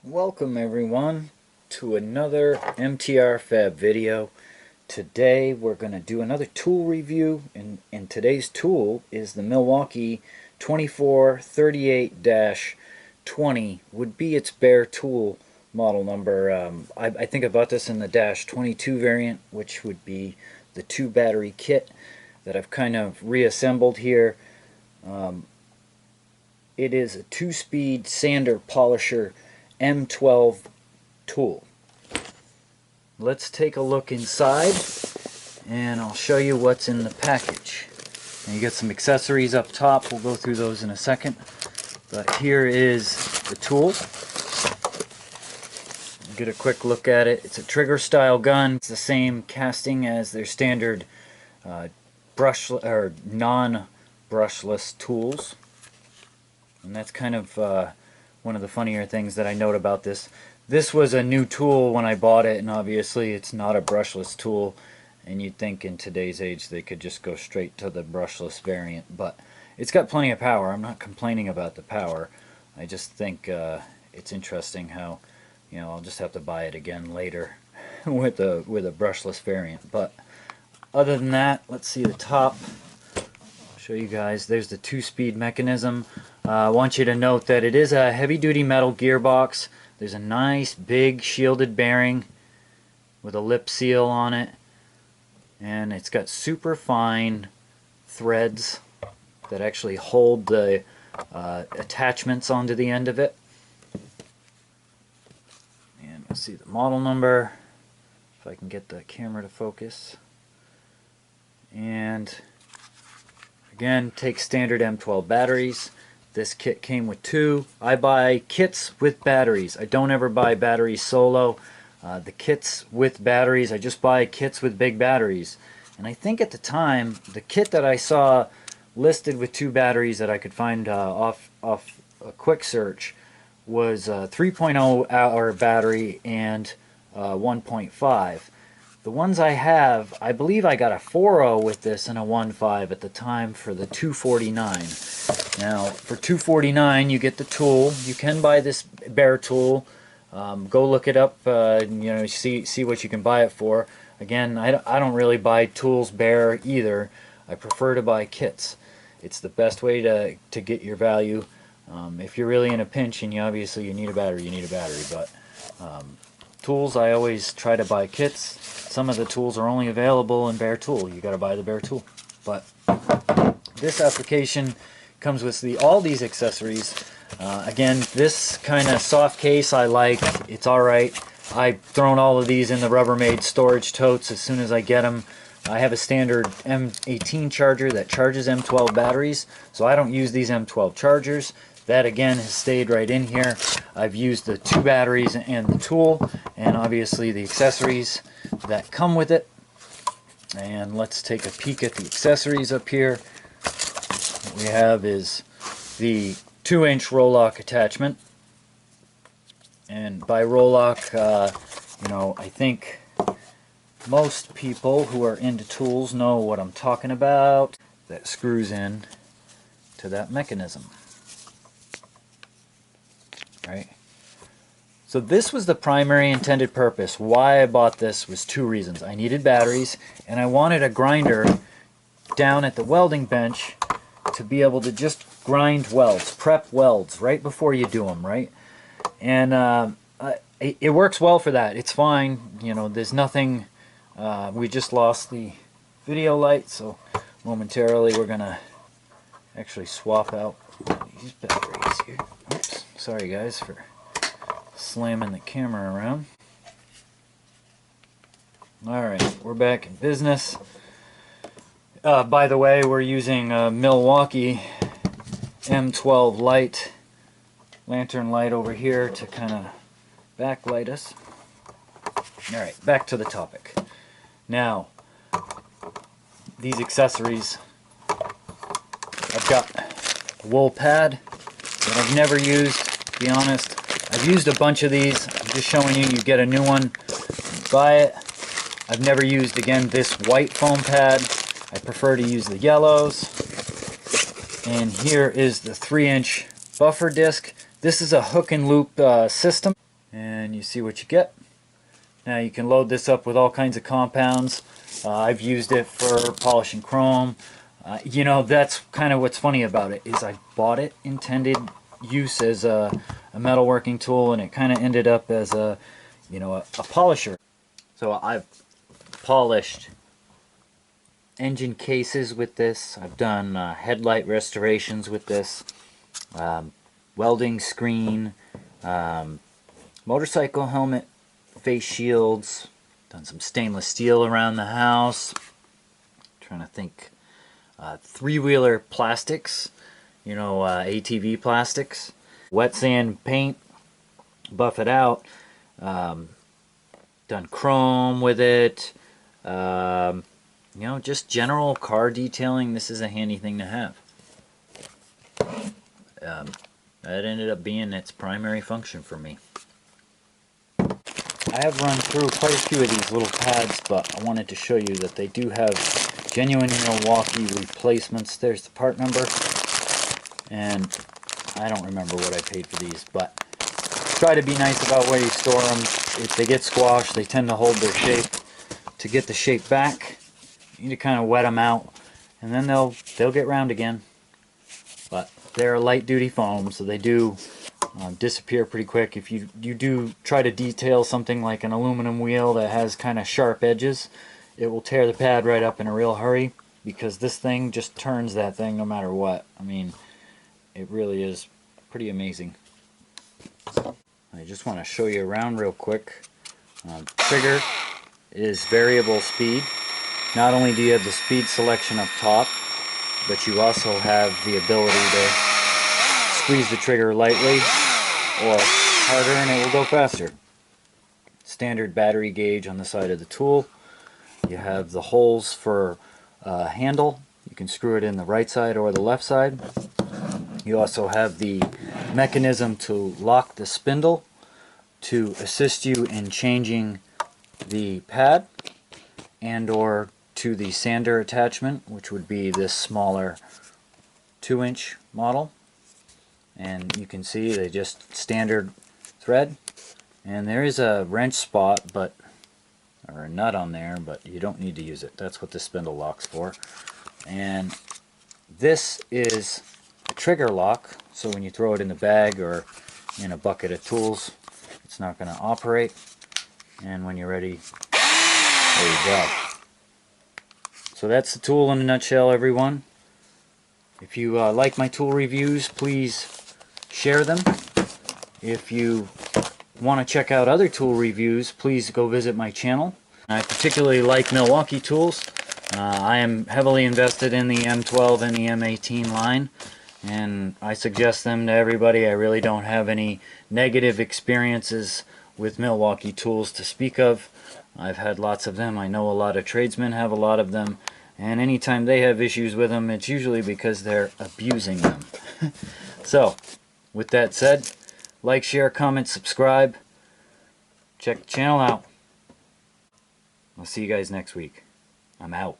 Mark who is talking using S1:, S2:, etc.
S1: Welcome everyone to another MTR Fab video. Today we're going to do another tool review, and today's tool is the Milwaukee 2438-20 would be its bare tool model number. I think I bought this in the -22 variant, which would be the 2-battery kit that I've kind of reassembled here. It is a 2-speed sander polisher M12 tool. Let's take a look inside and I'll show you what's in the package. And you get some accessories up top. We'll go through those in a second. But here is the tool. Get a quick look at it. It's a trigger style gun. It's the same casting as their standard non-brushless tools. And that's kind of one of the funnier things that I note about this. This was a new tool when I bought it, and obviously it's not a brushless tool, and you'd think in today's age they could just go straight to the brushless variant, but it's got plenty of power. I'm not complaining about the power. I just think it's interesting how, you know, I'll just have to buy it again later with a brushless variant. But other than that, let's see the top. I'll show you guys. There's the 2-speed mechanism. I want you to note that it is a heavy-duty metal gearbox. There's a nice big shielded bearing with a lip seal on it, and it's got super fine threads that actually hold the attachments onto the end of it. And we'll see the model number, if I can get the camera to focus. And again, take standard M12 batteries. This kit came with 2. I buy kits with batteries. I don't ever buy batteries solo. The kits with batteries, I just buy kits with big batteries. And I think at the time, the kit that I saw listed with 2 batteries that I could find off a quick search was a 3.0 hour battery and 1.5. The ones I have, I believe I got a 4.0 with this and a 1.5 at the time for the 249. Now, for $249, you get the tool. You can buy this bare tool. Go look it up. You know, see what you can buy it for. Again, I don't really buy tools bare either. I prefer to buy kits. It's the best way to get your value. If you're really in a pinch and you need a battery, you need a battery. But tools, I always try to buy kits. Some of the tools are only available in bare tool. You got to buy the bare tool. But this application comes with all these accessories. Again, this kind of soft case I like. It's alright. I've thrown all of these in the Rubbermaid storage totes as soon as I get them. I have a standard M18 charger that charges M12 batteries, so I don't use these M12 chargers. That again has stayed right in here. I've used the 2 batteries and the tool, and obviously the accessories that come with it. And let's take a peek at the accessories up here. What we have is the 2-inch roll-lock attachment, and by roll-lock, you know, I think most people who are into tools know what I'm talking about. That screws in to that mechanism, right? So this was the primary intended purpose. Why I bought this was 2 reasons. I needed batteries, and I wanted a grinder down at the welding bench to be able to just grind welds, prep welds right before you do them, right? And it works well for that. It's fine. You know, there's nothing. We just lost the video light, so momentarily we're gonna actually swap out these batteries here. Oops, sorry guys for slamming the camera around. Alright, we're back in business. By the way, we're using a Milwaukee M12 light, lantern light over here to kind of backlight us. Alright, back to the topic. Now, these accessories, I've got a wool pad that I've never used, to be honest. I've used a bunch of these. I'm just showing you, you get a new one, buy it. I've never used, again, this white foam pad. I prefer to use the yellows. And here is the 3-inch buffer disc. This is a hook and loop system. and you see what you get. Now you can load this up with all kinds of compounds. I've used it for polishing chrome. You know, that's kind of what's funny about it, is I bought it intended use as a metalworking tool, and it kind of ended up as a, you know, a polisher. So I've polished engine cases with this. I've done headlight restorations with this, welding screen, motorcycle helmet face shields, done some stainless steel around the house. Trying to think, three-wheeler plastics, you know, ATV plastics, wet sand paint, buff it out, done chrome with it, you know, just general car detailing. This is a handy thing to have. That ended up being its primary function for me. I have run through quite a few of these little pads, but I wanted to show you that they do have genuine Milwaukee replacements. There's the part number, and I don't remember what I paid for these, but try to be nice about where you store them. If they get squashed, they tend to hold their shape. To get the shape back, you need to kind of wet them out, and then they'll get round again. But they're light duty foam, so they do disappear pretty quick. If you do try to detail something like an aluminum wheel that has kind of sharp edges, it will tear the pad right up in a real hurry, because this thing just turns that thing no matter what. I mean, it really is pretty amazing. I just want to show you around real quick. Trigger is variable speed. Not only do you have the speed selection up top, but you also have the ability to squeeze the trigger lightly or harder and it will go faster. Standard battery gauge on the side of the tool. You have the holes for a handle. You can screw it in the right side or the left side. You also have the mechanism to lock the spindle to assist you in changing the pad, and or to the sander attachment, which would be this smaller 2-inch model. And you can see they just standard thread, and there is a wrench spot or a nut on there, but you don't need to use it. That's what the spindle lock's for. And this is a trigger lock, so when you throw it in the bag or in a bucket of tools, it's not going to operate. And when you're ready, there you go. So that's the tool in a nutshell, everyone. If you like my tool reviews, please share them. If you want to check out other tool reviews, please go visit my channel. I particularly like Milwaukee tools. I am heavily invested in the M12 and the M18 line, and I suggest them to everybody. I really don't have any negative experiences with Milwaukee tools to speak of. I've had lots of them. I know a lot of tradesmen have a lot of them, and anytime they have issues with them, it's usually because they're abusing them. So, with that said, like, share, comment, subscribe. Check the channel out. I'll see you guys next week. I'm out.